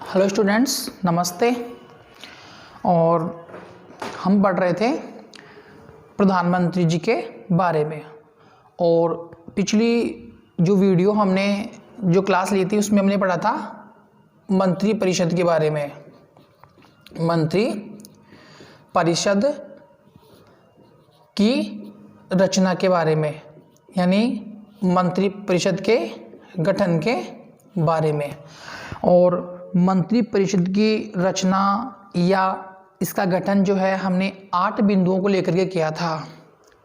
Hello students, नमस्ते। और हम पढ़ रहे थे प्रधानमंत्री जी के बारे में। और पिछली जो वीडियो हमने जो क्लास ली थी उसमें हमने पढ़ा था मंत्री परिषद के बारे में। मंत्री परिषद की रचना के बारे में, यानी मंत्री परिषद के गठन के बारे में। और मंत्री परिषद की रचना या इसका गठन जो है हमने 8 बिंदुओं को लेकर के किया था,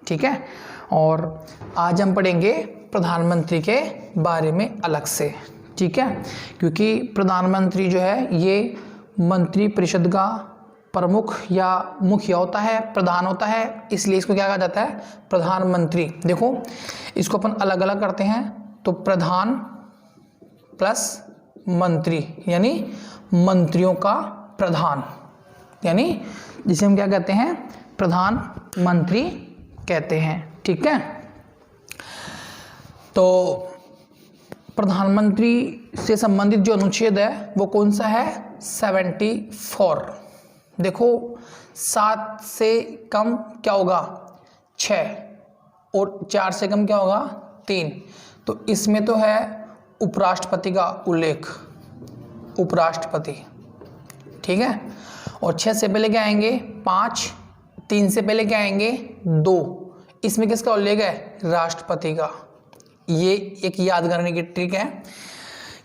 ठीक है। और आज हम पढ़ेंगे प्रधानमंत्री के बारे में अलग से, ठीक है, क्योंकि प्रधानमंत्री जो है ये मंत्री परिषद का प्रमुख या मुखिया होता है, प्रधान होता है, इसलिए इसको क्या कहा जाता है, प्रधानमंत्री। देखो इसको अपन अलग अलग करते हैं, तो प्रधान प्लस मंत्री यानी मंत्रियों का प्रधान, यानी जिसे हम क्या कहते हैं, प्रधानमंत्री कहते हैं, ठीक है। तो प्रधानमंत्री से संबंधित जो अनुच्छेद है वो कौन सा है, 74। देखो 7 से कम क्या होगा, 6, और 4 से कम क्या होगा, 3। तो इसमें तो है उपराष्ट्रपति का उल्लेख, उपराष्ट्रपति, ठीक है। और 6 से पहले क्या आएंगे, 5, 3 से पहले क्या आएंगे, 2। इसमें किसका उल्लेख है, राष्ट्रपति का। ये एक याद करने की ट्रिक है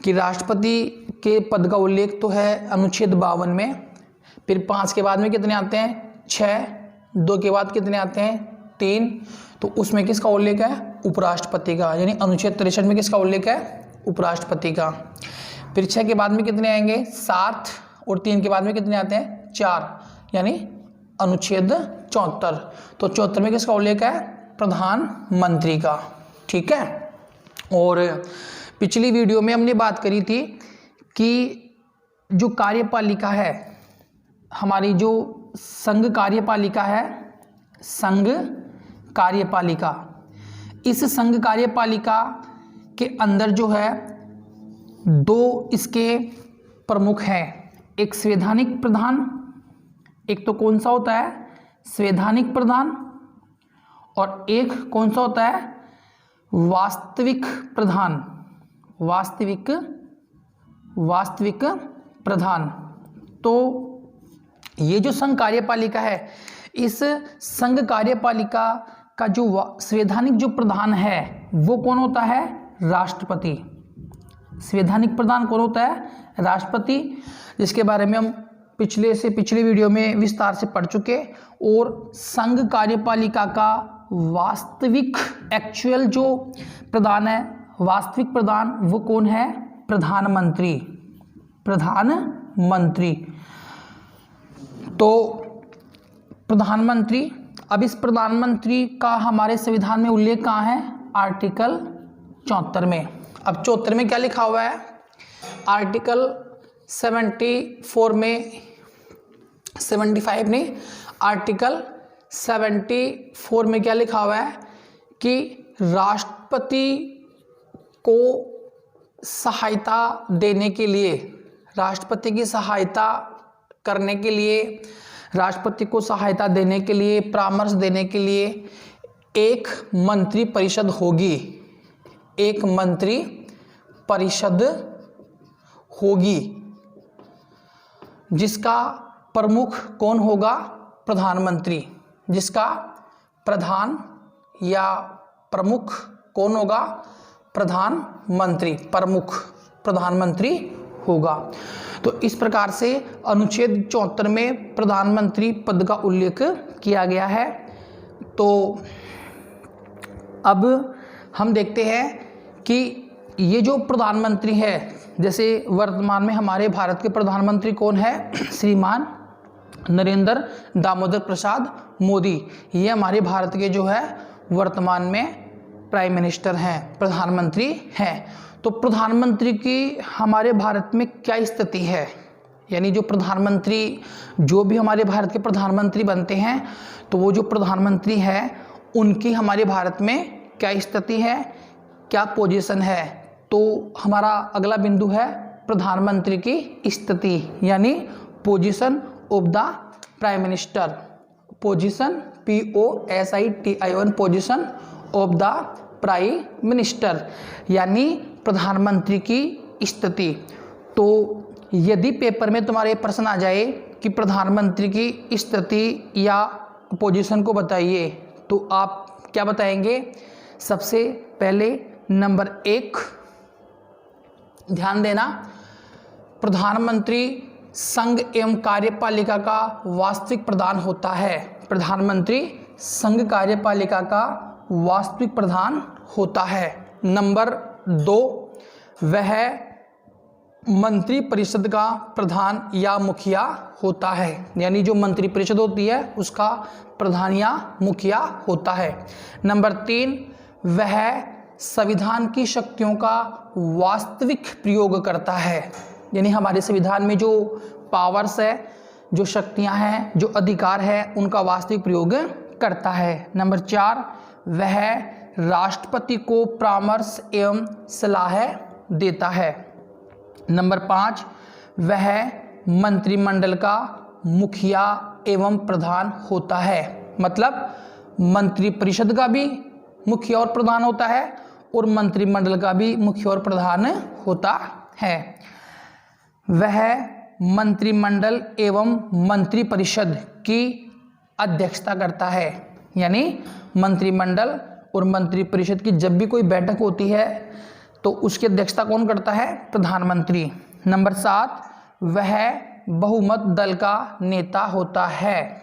कि राष्ट्रपति के पद का उल्लेख तो है अनुच्छेद 52 में। फिर 5 के बाद में कितने आते हैं, 6, 2 के बाद कितने आते हैं, 3। तो उसमें किसका उल्लेख है, उपराष्ट्रपति का, यानी अनुच्छेद 63 में किसका उल्लेख है, उपराष्ट्रपति का। फिर 6 के बाद में कितने आएंगे, 7, और 3 के बाद में कितने आते हैं, 4, यानी अनुच्छेद 74। तो 74 में किसका उल्लेख है, प्रधानमंत्री का, ठीक है। और पिछली वीडियो में हमने बात करी थी कि जो कार्यपालिका है हमारी, जो संघ कार्यपालिका है, संघ कार्यपालिका, इस संघ कार्यपालिका के अंदर जो है 2 इसके प्रमुख हैं, एक संवैधानिक प्रधान, एक तो कौन सा होता है, संवैधानिक प्रधान, और एक कौन सा होता है, वास्तविक प्रधान, वास्तविक प्रधान। तो ये जो संघ कार्यपालिका है, इस संघ कार्यपालिका का जो संवैधानिक जो प्रधान है वो कौन होता है, राष्ट्रपति। संवैधानिक प्रधान कौन होता है, राष्ट्रपति, जिसके बारे में हम पिछले वीडियो में विस्तार से पढ़ चुके। और संघ कार्यपालिका का वास्तविक एक्चुअल जो प्रधान है, वास्तविक प्रधान, वो कौन है, प्रधानमंत्री, प्रधानमंत्री। तो प्रधानमंत्री, अब इस प्रधानमंत्री का हमारे संविधान में उल्लेख कहाँ है, आर्टिकल 74 में। अब 74 में क्या लिखा हुआ है, आर्टिकल 74 में, 75 नहीं, आर्टिकल 74 में क्या लिखा हुआ है कि राष्ट्रपति को सहायता देने के लिए, राष्ट्रपति की सहायता करने के लिए, राष्ट्रपति को सहायता देने के लिए, परामर्श देने के लिए एक मंत्री परिषद होगी, एक मंत्री परिषद होगी, जिसका प्रमुख कौन होगा, प्रधानमंत्री, जिसका प्रधान या प्रमुख कौन होगा, प्रधानमंत्री, प्रमुख प्रधानमंत्री होगा। तो इस प्रकार से अनुच्छेद 74 में प्रधानमंत्री पद का उल्लेख किया गया है। तो अब हम देखते हैं कि ये जो प्रधानमंत्री है, जैसे वर्तमान में हमारे भारत के प्रधानमंत्री कौन है, श्रीमान नरेंद्र दामोदर प्रसाद मोदी। ये हमारे भारत के जो है वर्तमान में प्राइम मिनिस्टर हैं, प्रधानमंत्री हैं। तो प्रधानमंत्री की हमारे भारत में क्या स्थिति है, यानी जो प्रधानमंत्री, जो भी हमारे भारत के प्रधानमंत्री बनते हैं, तो वो जो प्रधानमंत्री है उनकी हमारे भारत में क्या स्थिति है, क्या पोजीशन है। तो हमारा अगला बिंदु है प्रधानमंत्री की स्थिति, यानी position of the prime minister. Position POSITION, position of the prime minister, यानी प्रधानमंत्री की स्थिति। तो यदि पेपर में तुम्हारे प्रश्न आ जाए कि प्रधानमंत्री की स्थिति या पोजीशन को बताइए, तो आप क्या बताएंगे? सबसे पहले नंबर 1 ध्यान देना, प्रधानमंत्री संघ एवं कार्यपालिका का वास्तविक प्रधान होता है। प्रधानमंत्री संघ कार्यपालिका का वास्तविक प्रधान होता है। नंबर 2, वह मंत्री परिषद का प्रधान या मुखिया होता है, यानी जो मंत्री परिषद होती है उसका प्रधान या मुखिया होता है। नंबर 3, वह संविधान की शक्तियों का वास्तविक प्रयोग करता है, यानी हमारे संविधान में जो पावर्स है, जो शक्तियां हैं, जो अधिकार है, उनका वास्तविक प्रयोग करता है। नंबर 4, वह राष्ट्रपति को परामर्श एवं सलाह देता है। नंबर 5, वह मंत्रिमंडल का मुखिया एवं प्रधान होता है, मतलब मंत्री परिषद का भी मुखिया और प्रधान होता है और मंत्रिमंडल का भी मुखिया और प्रधान होता है। वह मंत्रिमंडल एवं मंत्री परिषद की अध्यक्षता करता है, यानी मंत्रिमंडल और मंत्री परिषद की जब भी कोई बैठक होती है तो उसकी अध्यक्षता कौन करता है? प्रधानमंत्री। नंबर 7, वह बहुमत दल का नेता होता है।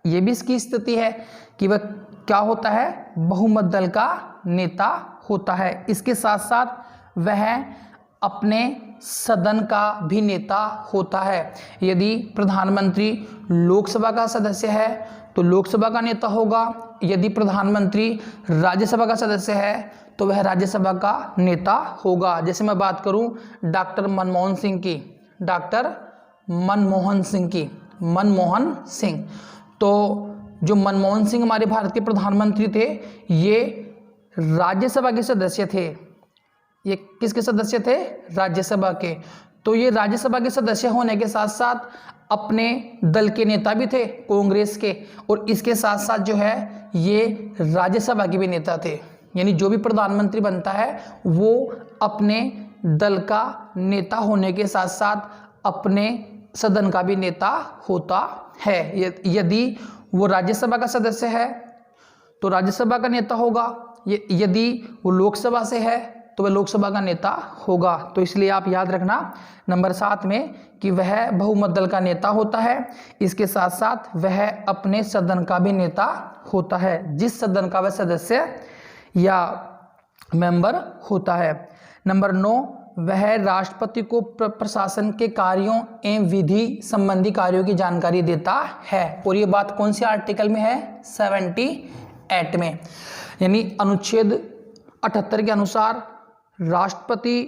ये भी इसकी स्थिति है कि वह क्या होता है? बहुमत दल का नेता होता है। इसके साथ साथ वह अपने सदन का भी नेता होता है। यदि प्रधानमंत्री लोकसभा का सदस्य है तो लोकसभा का नेता होगा, यदि प्रधानमंत्री राज्यसभा का सदस्य है तो वह राज्यसभा का नेता होगा। जैसे मैं बात करूं डॉक्टर मनमोहन सिंह की, डॉक्टर मनमोहन सिंह, तो जो मनमोहन सिंह हमारे भारत के प्रधानमंत्री थे, ये राज्यसभा के सदस्य थे। ये किसके सदस्य थे? राज्यसभा के। तो ये राज्यसभा के सदस्य होने के साथ साथ अपने दल के नेता भी थे, कांग्रेस के, और इसके साथ साथ जो है ये राज्यसभा के भी नेता थे। यानी जो भी प्रधानमंत्री बनता है वो अपने दल का नेता होने के साथ साथ अपने सदन का भी नेता होता है। यदि वो राज्यसभा का सदस्य है तो राज्यसभा का नेता होगा, यदि वो लोकसभा से है तो वह लोकसभा का नेता होगा। तो इसलिए आप याद रखना नंबर 7 में कि वह बहुमत दल का नेता होता है, इसके साथ साथ वह अपने सदन का भी नेता होता है, जिस सदन का वह सदस्य या मेंबर होता है। नंबर 9, वह राष्ट्रपति को प्रशासन के कार्यों एवं विधि संबंधी कार्यों की जानकारी देता है। और ये बात कौन से आर्टिकल में है? 78 में। यानी अनुच्छेद 78 के अनुसार राष्ट्रपति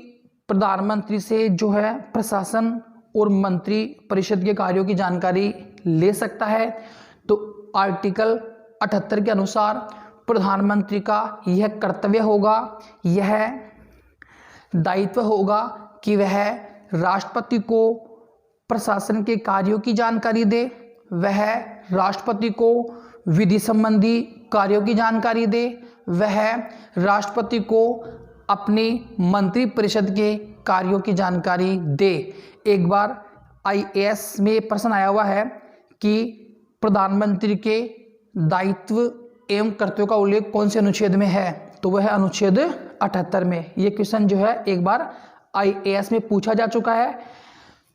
प्रधानमंत्री से जो है प्रशासन और मंत्री परिषद के कार्यों की जानकारी ले सकता है। तो आर्टिकल 78 के अनुसार प्रधानमंत्री का यह कर्तव्य होगा, यह दायित्व होगा कि वह राष्ट्रपति को प्रशासन के कार्यों की जानकारी दे, वह राष्ट्रपति को विधि संबंधी कार्यों की जानकारी दे, वह राष्ट्रपति को अपनी मंत्री परिषद के कार्यों की जानकारी दे। एक बार IAS में प्रश्न आया हुआ है कि प्रधानमंत्री के दायित्व एवं कर्तव्यों का उल्लेख कौन से अनुच्छेद में है, तो वह है अनुच्छेद 78 में। ये क्वेश्चन जो है एक बार IAS में पूछा जा चुका है,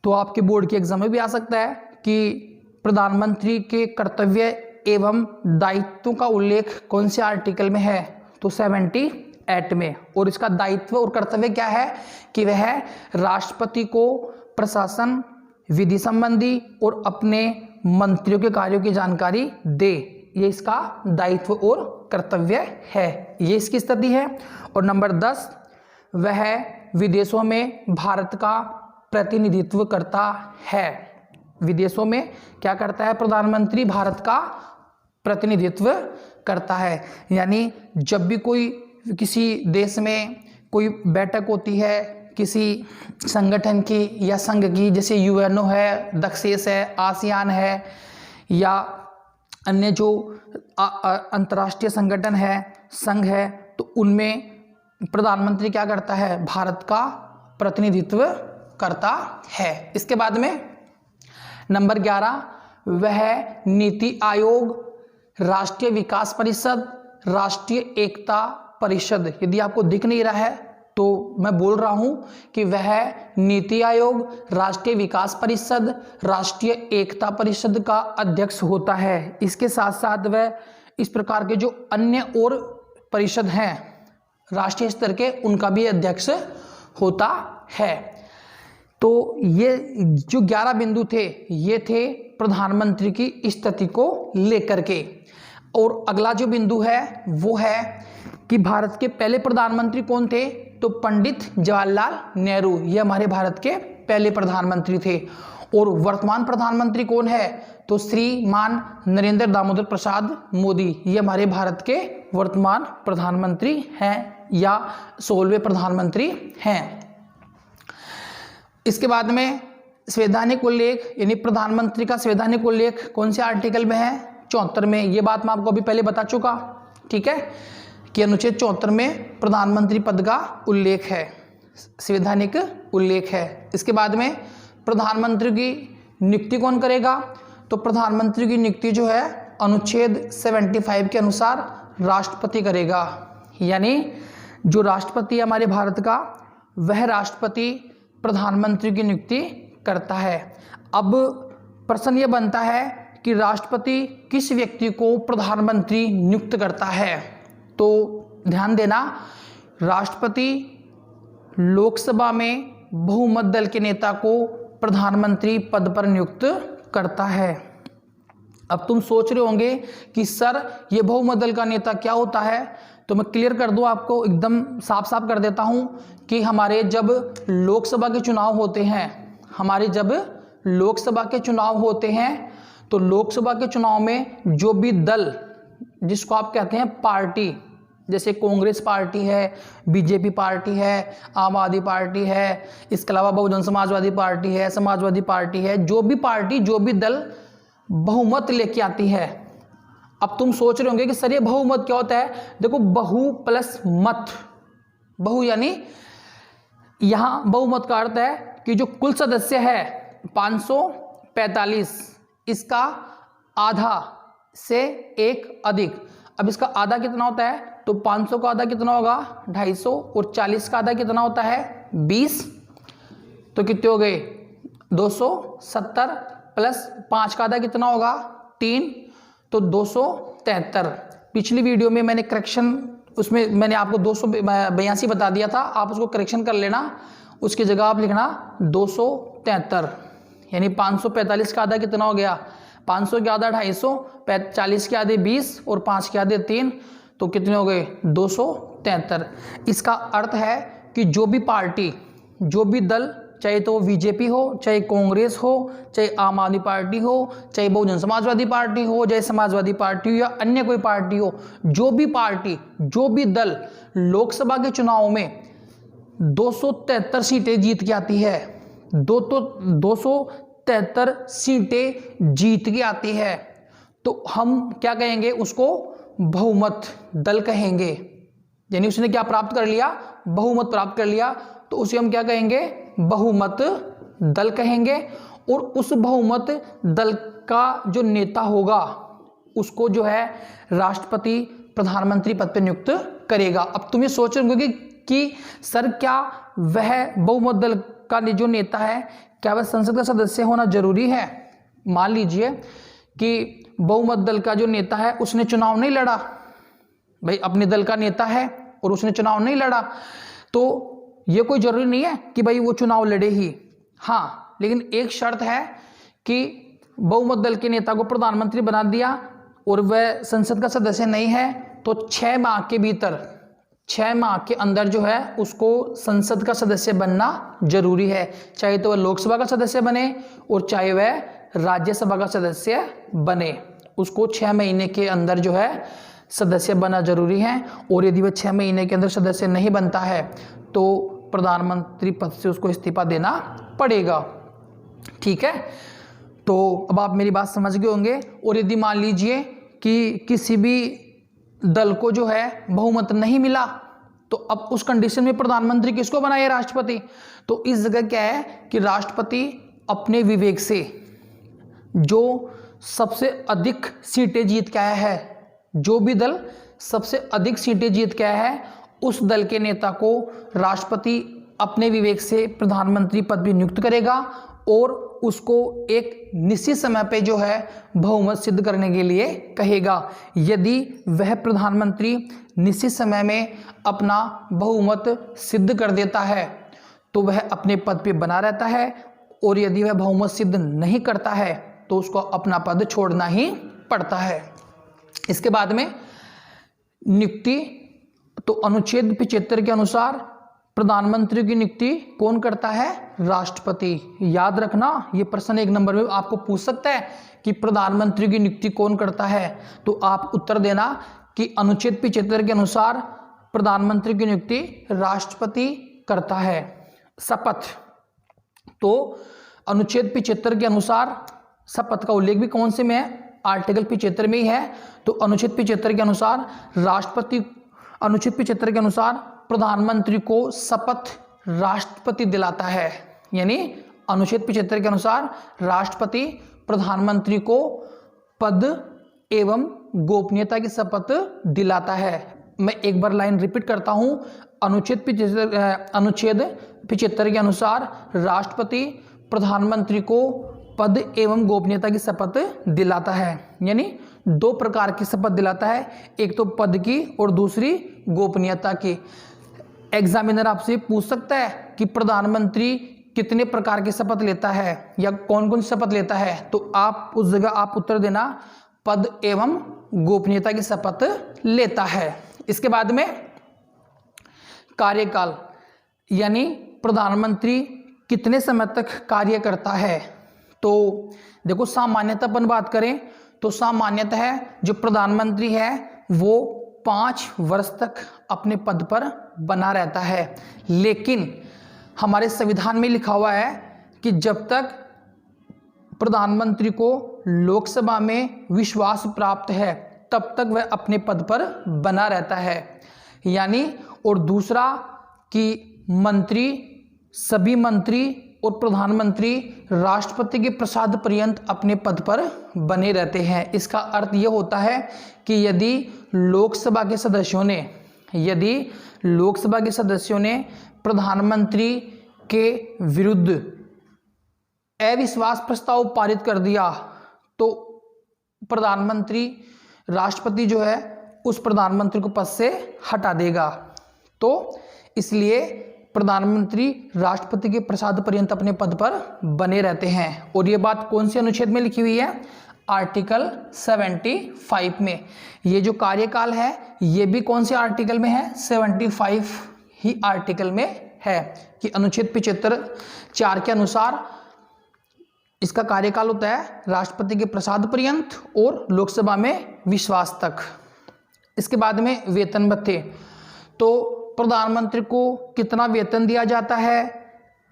तो आपके बोर्ड के एग्जाम में भी आ सकता है कि प्रधानमंत्री के कर्तव्य एवं दायित्वों का उल्लेख कौन से आर्टिकल में है, तो 78 में। और इसका दायित्व और कर्तव्य क्या है कि वह राष्ट्रपति को प्रशासन, विधि संबंधी और अपने मंत्रियों के कार्यों की जानकारी दे, ये इसका दायित्व और कर्तव्य है। ये इसकी स्थिति है। और नंबर 10, वह विदेशों में भारत का प्रतिनिधित्व करता है। विदेशों में क्या करता है प्रधानमंत्री? भारत का प्रतिनिधित्व करता है। यानी जब भी कोई किसी देश में कोई बैठक होती है, किसी संगठन की या संघ की, जैसे यूएनओ है, दक्षेस है, आसियान है, या अन्य जो अंतर्राष्ट्रीय संगठन है, संघ है, तो उनमें प्रधानमंत्री क्या करता है, भारत का प्रतिनिधित्व करता है। इसके बाद में नंबर 11, वह नीति आयोग, राष्ट्रीय विकास परिषद, राष्ट्रीय एकता परिषद। यदि आपको दिख नहीं रहा है तो मैं बोल रहा हूं कि वह नीति आयोग, राष्ट्रीय विकास परिषद, राष्ट्रीय एकता परिषद का अध्यक्ष होता है। इसके साथ साथ वह इस प्रकार के जो अन्य और परिषद हैं राष्ट्रीय स्तर के, उनका भी अध्यक्ष होता है। तो ये जो 11 बिंदु थे, ये थे प्रधानमंत्री की स्थिति को लेकर के। और अगला जो बिंदु है वो है कि भारत के पहले प्रधानमंत्री कौन थे, तो पंडित जवाहरलाल नेहरू, ये हमारे भारत के पहले प्रधानमंत्री थे। और वर्तमान प्रधानमंत्री कौन है, तो श्रीमान नरेंद्र दामोदर प्रसाद मोदी, ये हमारे भारत के वर्तमान प्रधानमंत्री हैं या 16वें प्रधानमंत्री हैं। इसके बाद में संवैधानिक उल्लेख, यानी प्रधानमंत्री का संवैधानिक उल्लेख कौन से आर्टिकल में है, 74 में। ये बात मैं आपको अभी पहले बता चुका, ठीक है, कि अनुच्छेद 74 में प्रधानमंत्री पद का उल्लेख है, संवैधानिक उल्लेख है। इसके बाद में प्रधानमंत्री की नियुक्ति कौन करेगा, तो प्रधानमंत्री की नियुक्ति जो है अनुच्छेद 75 के अनुसार राष्ट्रपति करेगा। यानी जो राष्ट्रपति है हमारे भारत का, वह राष्ट्रपति प्रधानमंत्री की नियुक्ति करता है। अब प्रश्न ये बनता है कि राष्ट्रपति किस व्यक्ति को प्रधानमंत्री नियुक्त करता है, तो ध्यान देना, राष्ट्रपति लोकसभा में बहुमत दल के नेता को प्रधानमंत्री पद पर नियुक्त करता है। अब तुम सोच रहे होंगे कि सर ये बहुमत दल का नेता क्या होता है, तो मैं क्लियर कर दूं आपको, एकदम साफ साफ कर देता हूं कि हमारे जब लोकसभा के चुनाव होते हैं, तो लोकसभा के चुनाव में जो भी दल, जिसको आप कहते हैं पार्टी, जैसे कांग्रेस पार्टी है, बीजेपी पार्टी है, आम आदमी पार्टी है, इसके अलावा बहुजन समाजवादी पार्टी है, समाजवादी पार्टी है, जो भी पार्टी, जो भी दल बहुमत लेके आती है। अब तुम सोच रहे होंगे कि सर ये बहुमत क्या होता है, देखो बहु प्लस मत, बहु यानी यहां बहुमत का अर्थ है कि जो कुल सदस्य है 545, इसका आधा से एक अधिक। अब इसका आधा कितना होता है, तो 500 का आधा कितना होगा, 250, और 40 का आधा कितना होता है, 20, तो कितने हो गए 270, प्लस 5 का आधा कितना होगा, 3, तो 273। पिछली वीडियो में मैंने करेक्शन, उसमें मैंने आपको 282 बता दिया था, आप उसको करेक्शन कर लेना, उसकी जगह आप लिखना 273, यानी 545 का आधा कितना हो गया, 500 के आधा 250, 40 के आधे 20 और 5 के आधे 3, तो कितने हो गए 273। इसका अर्थ है कि जो भी पार्टी, जो भी दल, चाहे तो बीजेपी हो, चाहे कांग्रेस हो, चाहे आम आदमी पार्टी हो, चाहे बहुजन समाजवादी पार्टी हो, चाहे समाजवादी पार्टी हो या अन्य कोई पार्टी हो, जो भी पार्टी, जो भी दल लोकसभा के चुनाव में 273 सीटें जीत के आती है, 273 सीटें जीत के आती है, तो हम क्या कहेंगे, उसको बहुमत दल कहेंगे। यानी उसने क्या प्राप्त कर लिया, बहुमत प्राप्त कर लिया, तो उसे हम क्या कहेंगे, बहुमत दल कहेंगे। और उस बहुमत दल का जो नेता होगा, उसको जो है राष्ट्रपति प्रधानमंत्री पद पर नियुक्त करेगा। अब तुम ये सोच रहे होंगे कि सर क्या वह बहुमत दल का जो नेता है, क्या वह संसद का सदस्य होना जरूरी है। मान लीजिए कि बहुमत दल का जो नेता है उसने चुनाव नहीं लड़ा, भाई अपने दल का नेता है और उसने चुनाव नहीं लड़ा, तो ये कोई जरूरी नहीं है कि भाई वो चुनाव लड़े ही। हाँ, लेकिन एक शर्त है कि बहुमत दल के नेता को प्रधानमंत्री बना दिया और वह संसद का सदस्य नहीं है, तो 6 माह के भीतर, 6 माह के अंदर जो है उसको संसद का सदस्य बनना जरूरी है, चाहे तो वह लोकसभा का सदस्य बने और चाहे वह राज्यसभा का सदस्य बने, उसको 6 महीने के अंदर जो है सदस्य बनना जरूरी है। और यदि वह 6 महीने के अंदर सदस्य नहीं बनता है तो प्रधानमंत्री पद से उसको इस्तीफा देना पड़ेगा। ठीक है, तो अब आप मेरी बात समझ गए होंगे। और यदि मान लीजिए कि किसी भी दल को जो है बहुमत नहीं मिला, तो अब उस कंडीशन में प्रधानमंत्री किसको बनाए? राष्ट्रपति। तो इस जगह क्या है कि राष्ट्रपति अपने विवेक से जो सबसे अधिक सीटें जीत के आया है, जो भी दल सबसे अधिक सीटें जीत के आया है, उस दल के नेता को राष्ट्रपति अपने विवेक से प्रधानमंत्री पद भी नियुक्त करेगा और उसको एक निश्चित समय पे जो है बहुमत सिद्ध करने के लिए कहेगा। यदि वह प्रधानमंत्री निश्चित समय में अपना बहुमत सिद्ध कर देता है तो वह अपने पद पे बना रहता है, और यदि वह बहुमत सिद्ध नहीं करता है तो उसको अपना पद छोड़ना ही पड़ता है। इसके बाद में नियुक्ति, तो अनुच्छेद 75 के अनुसार प्रधानमंत्री की नियुक्ति कौन करता है? राष्ट्रपति। याद रखना, ये प्रश्न 1 नंबर में आपको पूछ सकता है कि प्रधानमंत्री की नियुक्ति कौन करता है, तो आप उत्तर देना कि अनुच्छेद 75 के अनुसार प्रधानमंत्री की नियुक्ति राष्ट्रपति करता है। शपथ, तो अनुच्छेद 75 के अनुसार शपथ का उल्लेख भी कौन से में है? आर्टिकल 75 में ही है। तो अनुच्छेद 75 के अनुसार अनुच्छेद 75 के अनुसार प्रधानमंत्री को शपथ राष्ट्रपति दिलाता है। यानी अनुच्छेद 75 के अनुसार राष्ट्रपति प्रधानमंत्री को पद एवं गोपनीयता की शपथ दिलाता है। मैं एक बार लाइन रिपीट करता हूं। अनुच्छेद 75 के अनुसार राष्ट्रपति प्रधानमंत्री को पद एवं गोपनीयता की शपथ दिलाता है। यानी 2 प्रकार की शपथ दिलाता है, एक तो पद की और दूसरी गोपनीयता की। एग्जामिनर आपसे पूछ सकता है कि प्रधानमंत्री कितने प्रकार की शपथ लेता है या कौन कौन सी शपथ लेता है, तो आप उस जगह आप उत्तर देना पद एवं गोपनीयता की शपथ लेता है। इसके बाद में कार्यकाल, यानी प्रधानमंत्री कितने समय तक कार्य करता है। तो देखो, सामान्यतः अपन बात करें तो सामान्यतः है जो प्रधानमंत्री है वो 5 वर्ष तक अपने पद पर बना रहता है। लेकिन हमारे संविधान में लिखा हुआ है कि जब तक प्रधानमंत्री को लोकसभा में विश्वास प्राप्त है तब तक वह अपने पद पर बना रहता है। यानी और दूसरा कि मंत्री, सभी मंत्री और प्रधानमंत्री राष्ट्रपति के प्रसाद पर्यंत अपने पद पर बने रहते हैं। इसका अर्थ यह होता है कि यदि लोकसभा के सदस्यों ने प्रधानमंत्री के विरुद्ध अविश्वास प्रस्ताव पारित कर दिया तो राष्ट्रपति जो है उस प्रधानमंत्री को पद से हटा देगा। तो इसलिए प्रधानमंत्री राष्ट्रपति के प्रसाद पर्यंत अपने पद पर बने रहते हैं। और ये बात कौन से अनुच्छेद में लिखी हुई है? आर्टिकल 75 में। ये जो कार्यकाल है ये भी कौन से आर्टिकल में है? 75 ही आर्टिकल में है कि अनुच्छेद 75(4) के अनुसार इसका कार्यकाल होता है राष्ट्रपति के प्रसाद पर्यंत और लोकसभा में विश्वास तक। इसके बाद में वेतन भत्ते, तो प्रधानमंत्री को कितना वेतन दिया जाता है,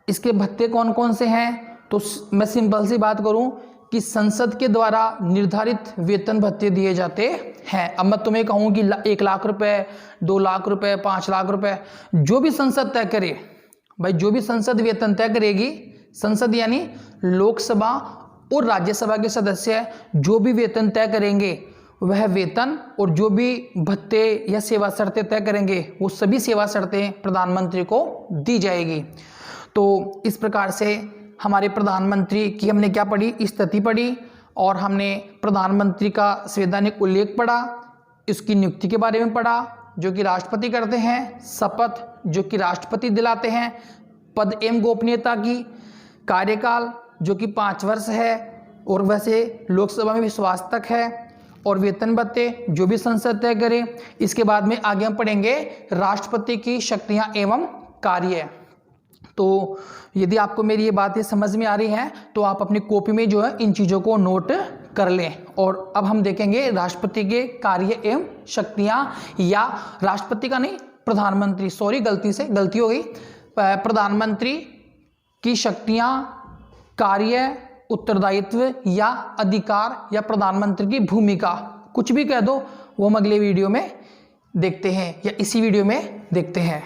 इसके भत्ते कौन कौन से हैं? तो मैं सिंपल सी बात करूं कि संसद के द्वारा निर्धारित वेतन भत्ते दिए जाते हैं। अब मैं तुम्हें कहूं कि 1 लाख रुपए, 2 लाख रुपए, 5 लाख रुपए, जो भी संसद तय करे भाई, जो भी संसद वेतन तय करेगी, संसद यानी लोकसभा और राज्यसभा के सदस्य जो भी वेतन तय करेंगे वह वेतन और जो भी भत्ते या सेवा शर्तें तय करेंगे वो सभी सेवा शर्तें प्रधानमंत्री को दी जाएगी। तो इस प्रकार से हमारे प्रधानमंत्री की हमने क्या पढ़ी? स्थिति पढ़ी, और हमने प्रधानमंत्री का संवैधानिक उल्लेख पढ़ा, इसकी नियुक्ति के बारे में पढ़ा जो कि राष्ट्रपति करते हैं, शपथ जो कि राष्ट्रपति दिलाते हैं, पद एवं गोपनीयता की, कार्यकाल जो कि 5 वर्ष है और वैसे लोकसभा में विश्वास तक है, और वेतन भत्ते जो भी संसद तय करे। इसके बाद में आगे हम पढ़ेंगे राष्ट्रपति की शक्तियां एवं कार्य। तो यदि आपको मेरी ये बातें समझ में आ रही हैं तो आप अपनी कॉपी में जो है इन चीज़ों को नोट कर लें। और अब हम देखेंगे राष्ट्रपति के कार्य एवं शक्तियां, या राष्ट्रपति का नहीं, प्रधानमंत्री, सॉरी गलती हो गई, प्रधानमंत्री की शक्तियां, कार्य, उत्तरदायित्व या अधिकार या प्रधानमंत्री की भूमिका, कुछ भी कह दो, वो हम अगले वीडियो में देखते हैं या इसी वीडियो में देखते हैं।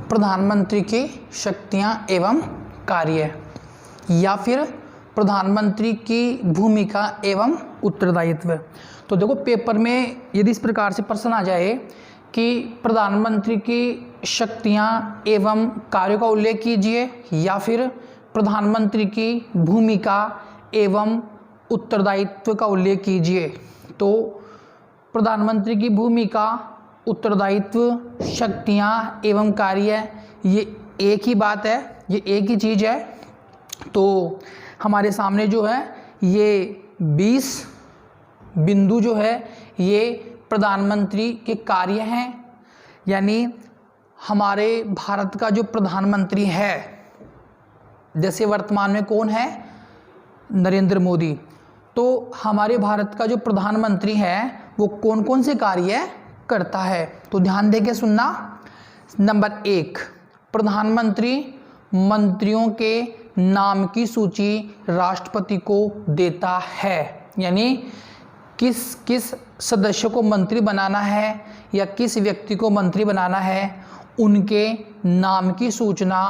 प्रधानमंत्री की शक्तियां एवं कार्य या फिर प्रधानमंत्री की भूमिका एवं उत्तरदायित्व। तो देखो पेपर में यदि इस प्रकार से प्रश्न आ जाए कि प्रधानमंत्री की शक्तियां एवं कार्यों का उल्लेख कीजिए या फिर प्रधानमंत्री की भूमिका एवं उत्तरदायित्व का उल्लेख कीजिए, तो प्रधानमंत्री की भूमिका, उत्तरदायित्व, शक्तियां एवं कार्य ये एक ही बात है, ये एक ही चीज़ है। तो हमारे सामने जो है ये 20 बिंदु जो है ये प्रधानमंत्री के कार्य हैं, यानी हमारे भारत का जो प्रधानमंत्री है, जैसे वर्तमान में कौन है, नरेंद्र मोदी, तो हमारे भारत का जो प्रधानमंत्री है वो कौन कौन से कार्य करता है। तो ध्यान देके सुनना। नंबर 1, प्रधानमंत्री मंत्रियों के नाम की सूची राष्ट्रपति को देता है, यानी किस किस सदस्य को मंत्री बनाना है या किस व्यक्ति को मंत्री बनाना है, उनके नाम की सूचना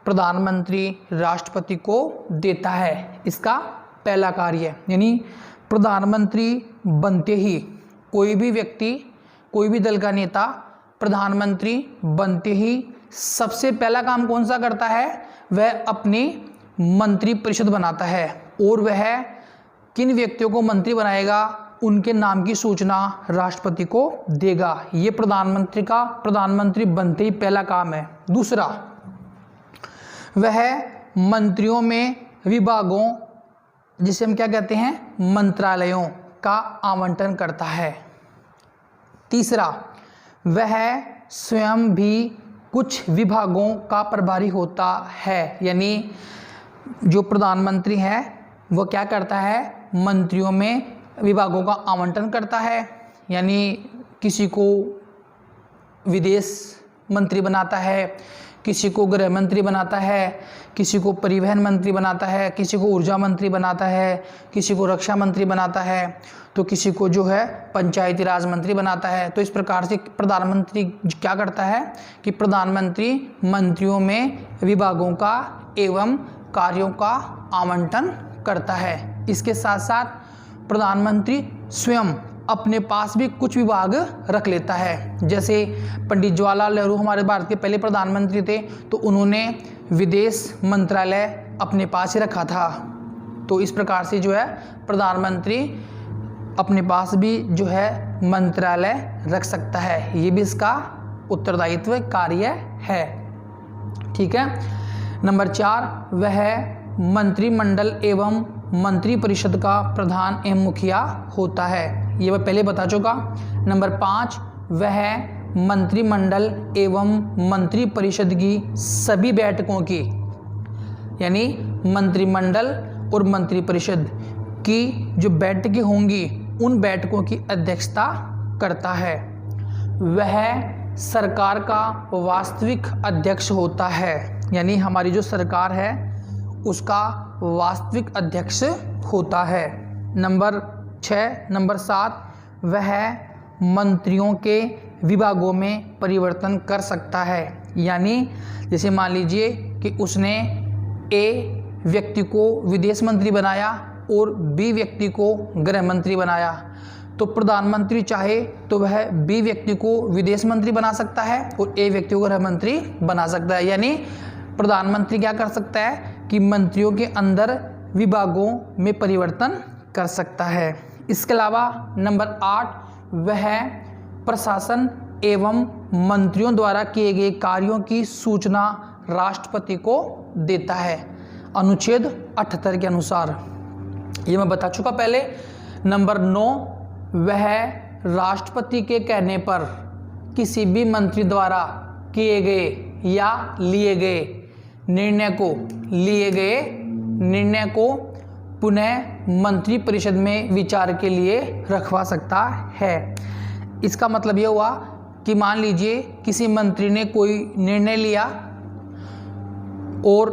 प्रधानमंत्री राष्ट्रपति को देता है। इसका पहला कार्य, यानी प्रधानमंत्री बनते ही कोई भी व्यक्ति, कोई भी दल का नेता प्रधानमंत्री बनते ही सबसे पहला काम कौन सा करता है, वह अपनी मंत्री परिषद बनाता है और वह किन व्यक्तियों को मंत्री बनाएगा उनके नाम की सूचना राष्ट्रपति को देगा। ये प्रधानमंत्री का प्रधानमंत्री बनते ही पहला काम है। दूसरा, वह मंत्रियों में विभागों, जिसे हम क्या कहते हैं, मंत्रालयों का आवंटन करता है। तीसरा, वह स्वयं भी कुछ विभागों का प्रभारी होता है, यानी जो प्रधानमंत्री है वो क्या करता है, मंत्रियों में विभागों का आवंटन करता है, यानी किसी को विदेश मंत्री बनाता है, किसी को गृह मंत्री बनाता है, किसी को परिवहन मंत्री बनाता है, किसी को ऊर्जा मंत्री बनाता है, किसी को रक्षा मंत्री बनाता है, तो किसी को जो है पंचायती राज मंत्री बनाता है। तो इस प्रकार से प्रधानमंत्री क्या करता है कि प्रधानमंत्री मंत्रियों में विभागों का एवं कार्यों का आवंटन करता है। इसके साथ साथ प्रधानमंत्री स्वयं अपने पास भी कुछ विभाग रख लेता है। जैसे पंडित जवाहरलाल नेहरू हमारे भारत के पहले प्रधानमंत्री थे, तो उन्होंने विदेश मंत्रालय अपने पास ही रखा था। तो इस प्रकार से जो है प्रधानमंत्री अपने पास भी जो है मंत्रालय रख सकता है, ये भी इसका उत्तरदायित्व कार्य है। ठीक है। नंबर 4, वह मंत्रिमंडल एवं मंत्री परिषद का प्रधान एवं मुखिया होता है, ये मैं पहले बता चुका। नंबर 5, वह मंत्रिमंडल एवं मंत्री परिषद की सभी बैठकों की, यानी मंत्रिमंडल और मंत्री परिषद की जो बैठकें होंगी उन बैठकों की अध्यक्षता करता है। वह सरकार का वास्तविक अध्यक्ष होता है, यानी हमारी जो सरकार है उसका वास्तविक अध्यक्ष होता है। नंबर 6, नंबर 7, वह मंत्रियों के विभागों में परिवर्तन कर सकता है, यानी जैसे मान लीजिए कि उसने ए व्यक्ति को विदेश मंत्री बनाया और बी व्यक्ति को गृह मंत्री बनाया, तो प्रधानमंत्री चाहे तो वह बी व्यक्ति को विदेश मंत्री बना सकता है और ए व्यक्ति को गृह मंत्री बना सकता है। यानी प्रधानमंत्री क्या कर सकता है कि मंत्रियों के अंदर विभागों में परिवर्तन कर सकता है। इसके अलावा नंबर 8, वह प्रशासन एवं मंत्रियों द्वारा किए गए कार्यों की सूचना राष्ट्रपति को देता है, अनुच्छेद 78 के अनुसार। ये मैं बता चुका पहले। नंबर 9, वह राष्ट्रपति के कहने पर किसी भी मंत्री द्वारा किए गए या लिए गए निर्णय को पुनः मंत्रिपरिषद में विचार के लिए रखवा सकता है। इसका मतलब यह हुआ कि मान लीजिए किसी मंत्री ने कोई निर्णय लिया और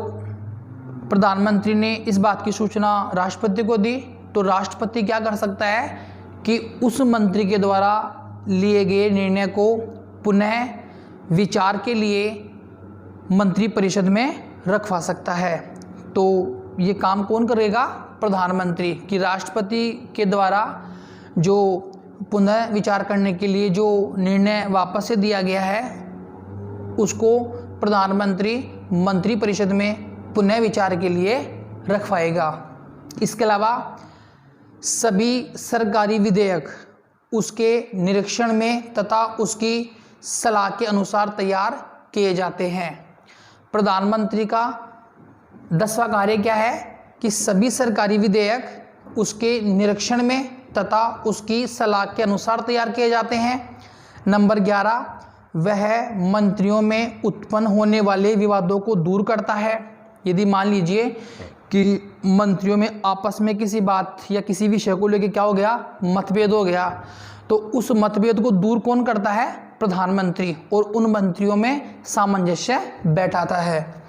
प्रधानमंत्री ने इस बात की सूचना राष्ट्रपति को दी, तो राष्ट्रपति क्या कर सकता है कि उस मंत्री के द्वारा लिए गए निर्णय को पुनः विचार के लिए मंत्रिपरिषद में रखवा सकता है। तो ये काम कौन करेगा? प्रधानमंत्री। कि राष्ट्रपति के द्वारा जो पुनः विचार करने के लिए जो निर्णय वापस से दिया गया है उसको प्रधानमंत्री मंत्रिपरिषद में पुनः विचार के लिए रखवाएगा। इसके अलावा सभी सरकारी विधेयक उसके निरीक्षण में तथा उसकी सलाह के अनुसार तैयार किए जाते हैं। प्रधानमंत्री का 10वां कार्य क्या है कि सभी सरकारी विधेयक उसके निरीक्षण में तथा उसकी सलाह के अनुसार तैयार किए जाते हैं। नंबर 11, वह मंत्रियों में उत्पन्न होने वाले विवादों को दूर करता है। यदि मान लीजिए कि मंत्रियों में आपस में किसी बात या किसी विषय को लेकर क्या हो गया, मतभेद हो गया, तो उस मतभेद को दूर कौन करता है? प्रधानमंत्री। और उन मंत्रियों में सामंजस्य बैठाता है।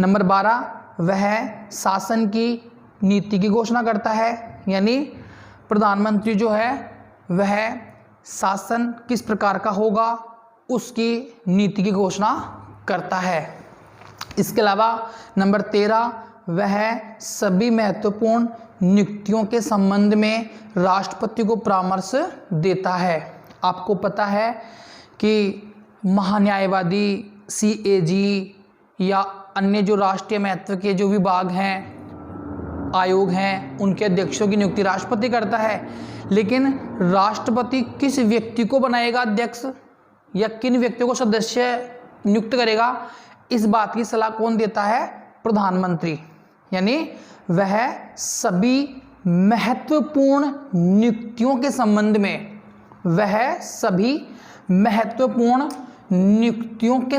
नंबर 12, वह शासन की नीति की घोषणा करता है। यानी प्रधानमंत्री जो है वह शासन किस प्रकार का होगा उसकी नीति की घोषणा करता है। इसके अलावा नंबर 13, वह सभी महत्वपूर्ण नियुक्तियों के संबंध में राष्ट्रपति को परामर्श देता है। आपको पता है कि महान्यायवादी, CAG या अन्य जो राष्ट्रीय महत्व के जो विभाग हैं, आयोग हैं, उनके अध्यक्षों की नियुक्ति राष्ट्रपति करता है। लेकिन राष्ट्रपति किस व्यक्ति को बनाएगा अध्यक्ष या किन व्यक्तियों को सदस्य नियुक्त करेगा, इस बात की सलाह कौन देता है? प्रधानमंत्री। यानी वह सभी महत्वपूर्ण नियुक्तियों के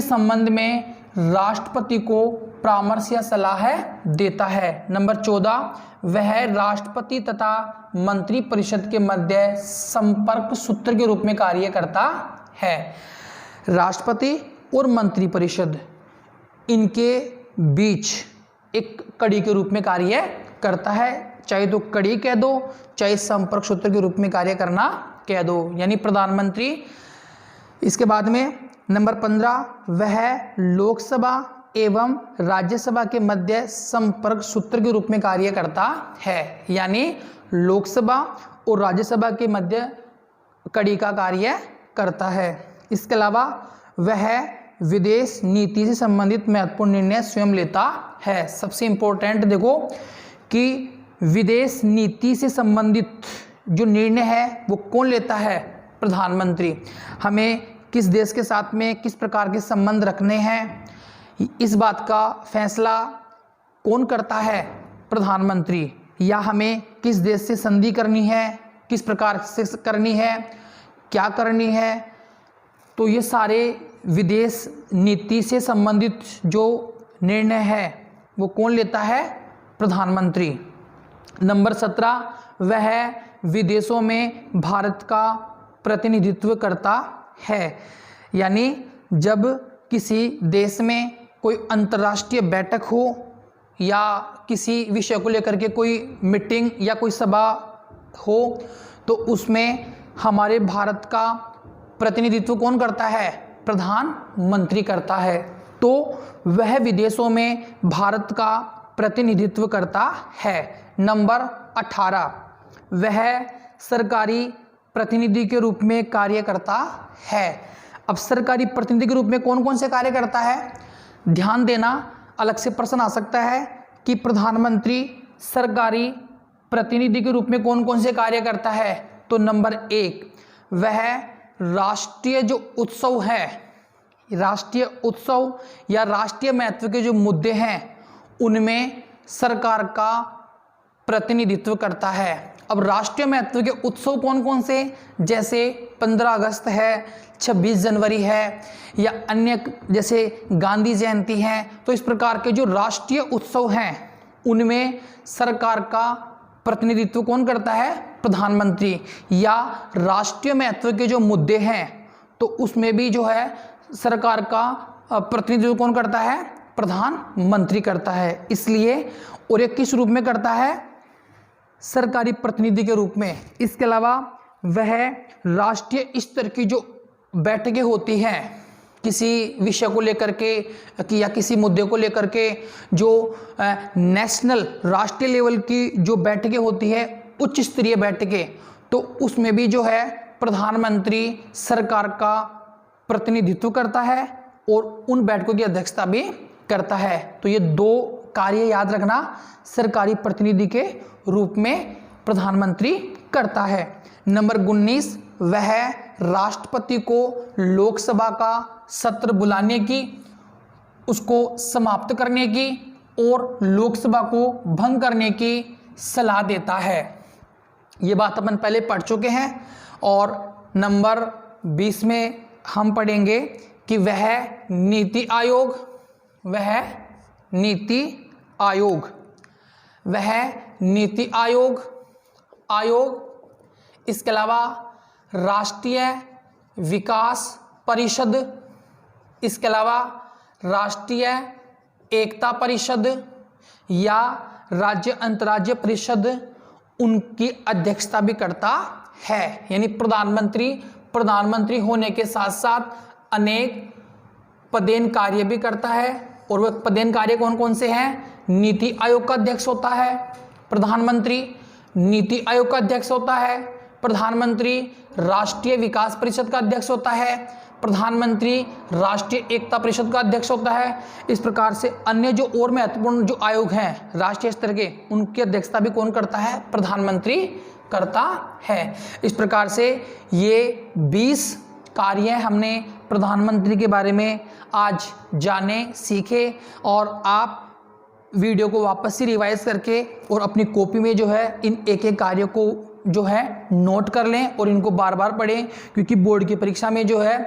संबंध में राष्ट्रपति को परामर्श या सलाह देता है। नंबर 14, वह राष्ट्रपति तथा मंत्रिपरिषद के मध्य संपर्क सूत्र के रूप में कार्य करता है। राष्ट्रपति और मंत्रिपरिषद इनके बीच एक कड़ी के रूप में कार्य करता है। चाहे तो कड़ी कह दो, चाहे संपर्क सूत्र के रूप में कार्य करना कह दो, यानी प्रधानमंत्री। इसके बाद में नंबर 15, वह लोकसभा एवं राज्यसभा के मध्य संपर्क सूत्र के रूप में कार्य करता है। यानी लोकसभा और राज्यसभा के मध्य कड़ी का कार्य करता है। इसके अलावा वह विदेश नीति से संबंधित महत्वपूर्ण निर्णय स्वयं लेता है। सबसे इंपॉर्टेंट देखो कि विदेश नीति से संबंधित जो निर्णय है वो कौन लेता है? प्रधानमंत्री। हमें किस देश के साथ में किस प्रकार के संबंध रखने हैं, इस बात का फैसला कौन करता है? प्रधानमंत्री। या हमें किस देश से संधि करनी है, किस प्रकार से करनी है, क्या करनी है, तो ये सारे विदेश नीति से संबंधित जो निर्णय है वो कौन लेता है? प्रधानमंत्री। नंबर 17, वह विदेशों में भारत का प्रतिनिधित्व करता है। यानी जब किसी देश में कोई अंतर्राष्ट्रीय बैठक हो या किसी विषय को लेकर के कोई मीटिंग या कोई सभा हो तो उसमें हमारे भारत का प्रतिनिधित्व कौन करता है? प्रधानमंत्री करता है। तो वह विदेशों में भारत का प्रतिनिधित्व करता है। नंबर 18, वह सरकारी प्रतिनिधि के रूप में कार्य करता है। अब सरकारी प्रतिनिधि के रूप में कौन कौन से कार्य करता है? ध्यान देना, अलग से प्रश्न आ सकता है कि प्रधानमंत्री सरकारी प्रतिनिधि के रूप में कौन कौन से कार्य करता है। तो नंबर 1, वह राष्ट्रीय जो उत्सव है, राष्ट्रीय उत्सव या राष्ट्रीय महत्व के जो मुद्दे हैं उनमें सरकार का प्रतिनिधित्व करता है। अब राष्ट्रीय महत्व के उत्सव कौन कौन से? जैसे 15 अगस्त है, 26 जनवरी है या अन्य जैसे गांधी जयंती है। तो इस प्रकार के जो राष्ट्रीय उत्सव हैं उनमें सरकार का प्रतिनिधित्व कौन करता है? प्रधानमंत्री। या राष्ट्रीय महत्व के जो मुद्दे हैं तो उसमें भी जो है सरकार का प्रतिनिधित्व कौन करता है? प्रधानमंत्री करता है। इसलिए और एक किस रूप में करता है? सरकारी प्रतिनिधि के रूप में। इसके अलावा वह राष्ट्रीय स्तर की जो बैठकें होती हैं किसी विषय को लेकर के या किसी मुद्दे को लेकर के, जो नेशनल राष्ट्रीय लेवल की जो बैठकें होती है, उच्च स्तरीय बैठकें, तो उसमें भी जो है प्रधानमंत्री सरकार का प्रतिनिधित्व करता है और उन बैठकों की अध्यक्षता भी करता है। तो ये दो कार्य याद रखना सरकारी प्रतिनिधि के रूप में प्रधानमंत्री करता है। नंबर 19, वह राष्ट्रपति को लोकसभा का सत्र बुलाने की, उसको समाप्त करने की और लोकसभा को भंग करने की सलाह देता है। ये बात अपन पहले पढ़ चुके हैं। और नंबर 20 में हम पढ़ेंगे कि वह नीति आयोग, वह नीति आयोग, वह नीति आयोग, इसके अलावा राष्ट्रीय विकास परिषद, इसके अलावा राष्ट्रीय एकता परिषद या राज्य अंतर्राज्यीय परिषद, उनकी अध्यक्षता भी करता है। यानी प्रधानमंत्री होने के साथ साथ अनेक पदेन कार्य भी करता है। और वह पदेन कार्य कौन कौन से हैं? नीति आयोग का अध्यक्ष होता है प्रधानमंत्री, नीति आयोग का अध्यक्ष होता है प्रधानमंत्री, राष्ट्रीय विकास परिषद का अध्यक्ष होता है प्रधानमंत्री, राष्ट्रीय एकता परिषद का अध्यक्ष होता है। इस प्रकार से अन्य जो और महत्वपूर्ण जो आयोग हैं राष्ट्रीय स्तर के, उनकी अध्यक्षता भी कौन करता है? प्रधानमंत्री करता है। इस प्रकार से ये 20 कार्य हमने प्रधानमंत्री के बारे में आज जाने, सीखे। और आप वीडियो को वापस से रिवाइज करके और अपनी कॉपी में जो है इन एक एक कार्यों को जो है नोट कर लें और इनको बार बार पढ़ें, क्योंकि बोर्ड की परीक्षा में जो है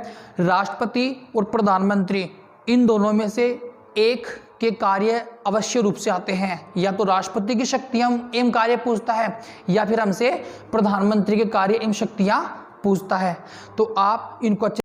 राष्ट्रपति और प्रधानमंत्री इन दोनों में से एक के कार्य अवश्य रूप से आते हैं। या तो राष्ट्रपति की शक्तियां एवं कार्य पूछता है या फिर हमसे प्रधानमंत्री के कार्य एवं शक्तियां पूछता है। तो आप इनको अच्छे